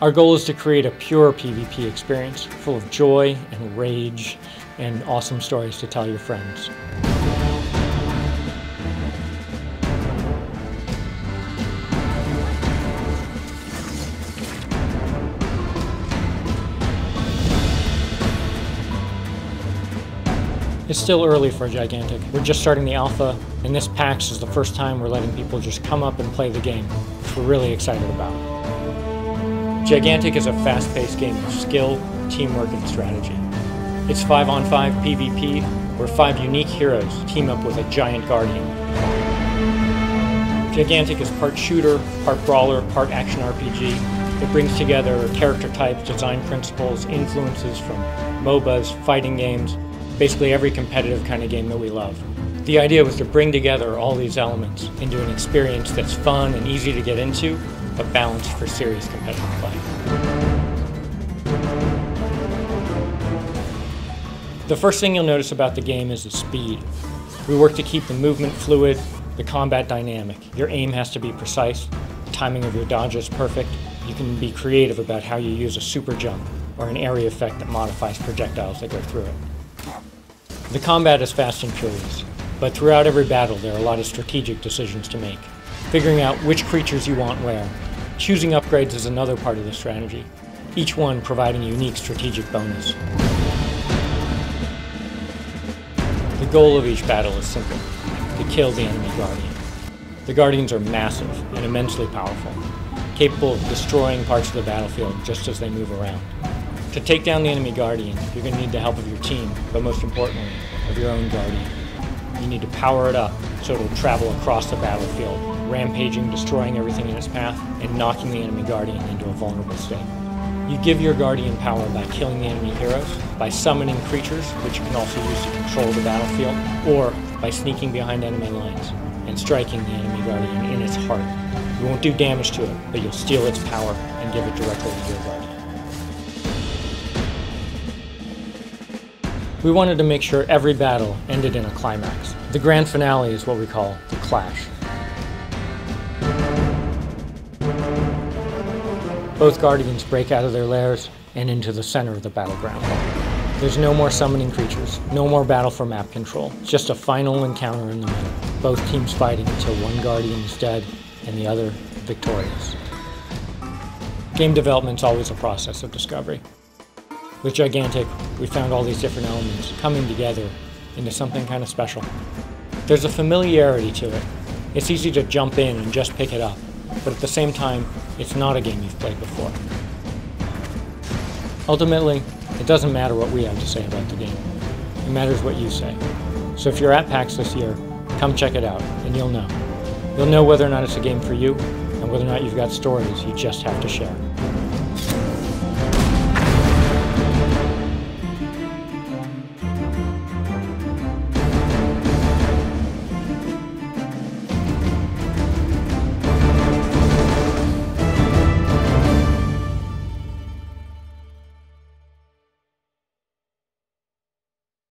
Our goal is to create a pure PvP experience, full of joy and rage and awesome stories to tell your friends. It's still early for Gigantic. We're just starting the alpha, and this PAX is the first time we're letting people just come up and play the game, which we're really excited about. Gigantic is a fast-paced game of skill, teamwork, and strategy. It's 5-on-5 PvP, where 5 unique heroes team up with a giant guardian. Gigantic is part shooter, part brawler, part action RPG. It brings together character types, design principles, influences from MOBAs, fighting games, basically every competitive kind of game that we love. The idea was to bring together all these elements into an experience that's fun and easy to get into, but balanced for serious competitive play. The first thing you'll notice about the game is the speed. We work to keep the movement fluid, the combat dynamic. Your aim has to be precise, the timing of your dodges perfect. You can be creative about how you use a super jump or an area effect that modifies projectiles that go through it. The combat is fast and furious, but throughout every battle there are a lot of strategic decisions to make. Figuring out which creatures you want where. Choosing upgrades is another part of the strategy, each one providing a unique strategic bonus. The goal of each battle is simple, to kill the enemy Guardian. The Guardians are massive and immensely powerful, capable of destroying parts of the battlefield just as they move around. To take down the enemy Guardian, you're going to need the help of your team, but most importantly, of your own Guardian. You need to power it up so it'll travel across the battlefield, rampaging, destroying everything in its path, and knocking the enemy Guardian into a vulnerable state. You give your Guardian power by killing the enemy heroes, by summoning creatures, which you can also use to control the battlefield, or by sneaking behind enemy lines and striking the enemy Guardian in its heart. You won't do damage to it, but you'll steal its power and give it directly to your Guardian. We wanted to make sure every battle ended in a climax. The grand finale is what we call the clash. Both Guardians break out of their lairs and into the center of the battleground. There's no more summoning creatures, no more battle for map control, just a final encounter in the middle. Both teams fighting until one Guardian is dead and the other victorious. Game development's always a process of discovery. With Gigantic, we found all these different elements coming together into something kind of special. There's a familiarity to it. It's easy to jump in and just pick it up, but at the same time, it's not a game you've played before. Ultimately, it doesn't matter what we have to say about the game. It matters what you say. So if you're at PAX this year, come check it out, and you'll know. You'll know whether or not it's a game for you, and whether or not you've got stories you just have to share.